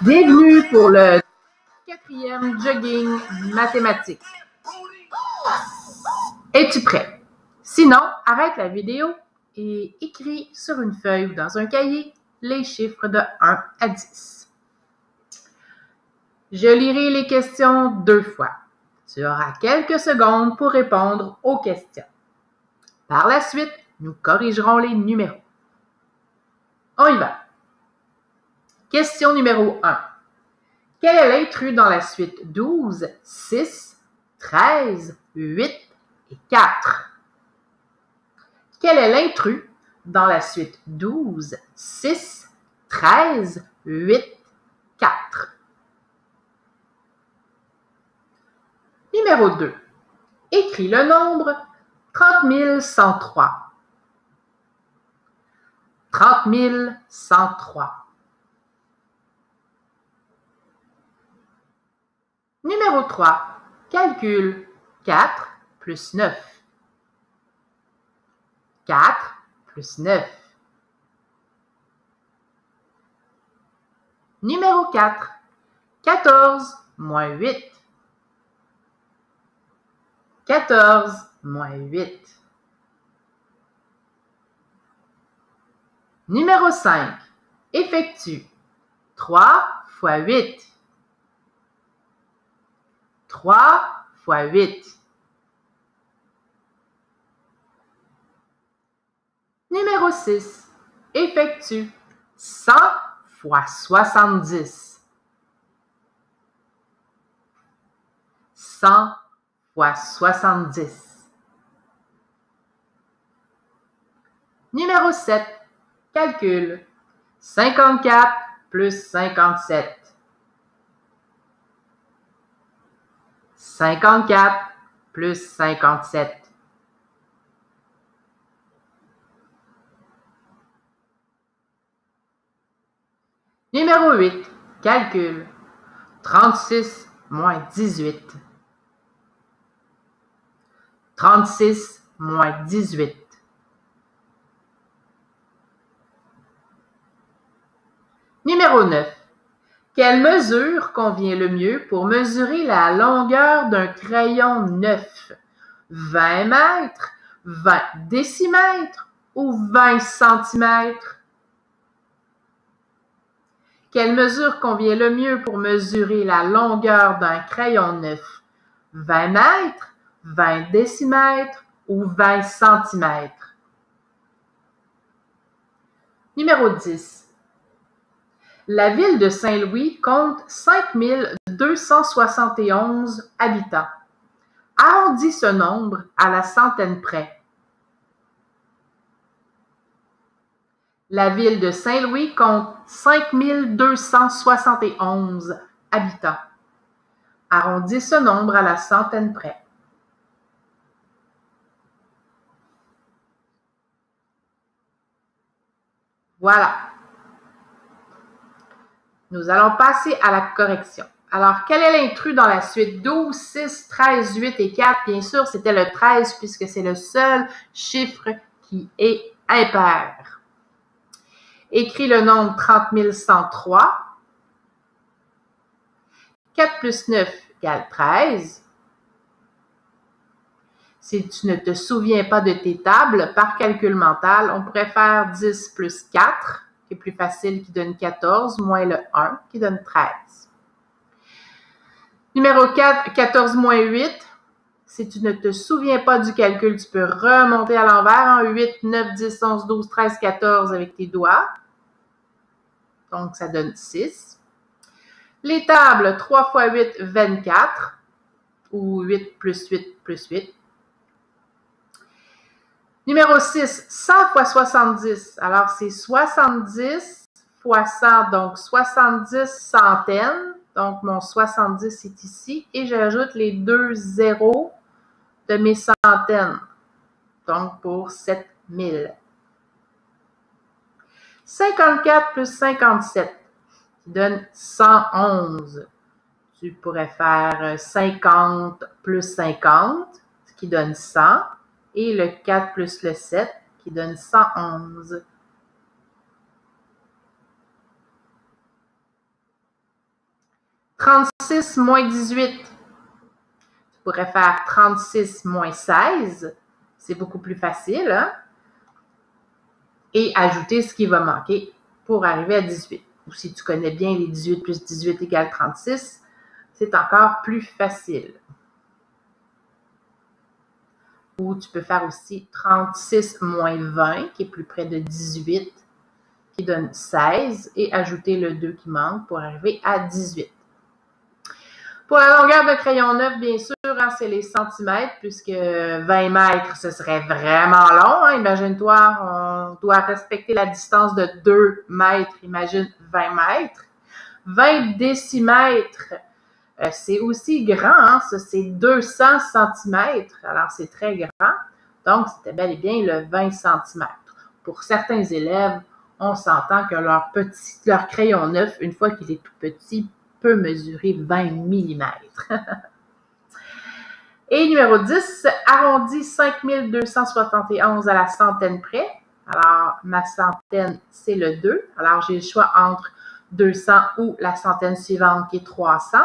Bienvenue pour le 4e jogging mathématique. Es-tu prêt? Sinon, arrête la vidéo et écris sur une feuille ou dans un cahier les chiffres de 1 à 10. Je lirai les questions 2 fois. Tu auras quelques secondes pour répondre aux questions. Par la suite, nous corrigerons les numéros. On y va. Question numéro 1. Quel est l'intrus dans la suite 12, 6, 13, 8 et 4? Quel est l'intrus dans la suite 12, 6, 13, 8, 4? Numéro 2. Écris le nombre 30 103. 30 103. Numéro 3. Calcule 4 plus 9. 4 plus 9. Numéro 4. 14 moins 8. 14 moins 8. Numéro 5. Effectue 3 fois 8. 3 fois 8. Numéro 6. Effectue 100 fois 70. 100 fois 70. Numéro 7. Calcule 54 plus 57. 54 plus 57. Numéro 8. Calcule 36 moins 18. 36 moins 18. Numéro 9. Quelle mesure convient le mieux pour mesurer la longueur d'un crayon neuf? 20 mètres, 20 décimètres ou 20 centimètres? Quelle mesure convient le mieux pour mesurer la longueur d'un crayon neuf? 20 mètres, 20 décimètres ou 20 centimètres? Numéro 10. La ville de Saint-Louis compte 5271 habitants. Arrondis ce nombre à la centaine près. La ville de Saint-Louis compte 5271 habitants. Arrondis ce nombre à la centaine près. Voilà. Nous allons passer à la correction. Alors, quel est l'intrus dans la suite 12, 6, 13, 8 et 4? Bien sûr, c'était le 13 puisque c'est le seul chiffre qui est impair. Écris le nombre 30 103. 4 plus 9 égale 13. Si tu ne te souviens pas de tes tables, par calcul mental, on pourrait faire 10 plus 4, qui est plus facile, qui donne 14, moins le 1, qui donne 13. Numéro 4, 14 moins 8. Si tu ne te souviens pas du calcul, tu peux remonter à l'envers. 8, 9, 10, 11, 12, 13, 14 avec tes doigts. Donc, ça donne 6. Les tables, 3 fois 8, 24. Ou 8 plus 8 plus 8. Numéro 6, 100 fois 70. Alors, c'est 70 fois 100, donc 70 centaines. Donc, mon 70 est ici. Et j'ajoute les 2 zéros de mes centaines. Donc, pour 7000. 54 plus 57, qui donne 111. Tu pourrais faire 50 plus 50, ce qui donne 100. Et le 4 plus le 7, qui donne 111. 36 moins 18. Tu pourrais faire 36 moins 16. C'est beaucoup plus facile, hein? Et ajouter ce qui va manquer pour arriver à 18. Ou si tu connais bien les 18 plus 18 égale 36, c'est encore plus facile. Ou tu peux faire aussi 36 moins 20, qui est plus près de 18, qui donne 16, et ajouter le 2 qui manque pour arriver à 18. Pour la longueur de crayon neuf, bien sûr, hein, c'est les centimètres, puisque 20 mètres, ce serait vraiment long. Hein. Imagine-toi, on doit respecter la distance de 2 mètres. Imagine 20 mètres. 20 décimètres, c'est aussi grand. Hein. Ça, c'est 200 centimètres. Alors, c'est très grand. Donc, c'était bel et bien le 20 centimètres. Pour certains élèves, on s'entend que leur crayon neuf, une fois qu'il est tout petit, peut mesurer 20 mm. Et numéro 10, arrondi 5271 à la centaine près. Alors, ma centaine, c'est le 2. Alors, j'ai le choix entre 200 ou la centaine suivante qui est 300.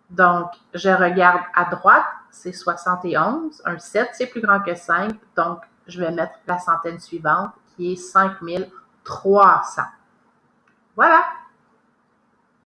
Donc, je regarde à droite, c'est 71. Un 7, c'est plus grand que 5. Donc, je vais mettre la centaine suivante qui est 5300. Voilà!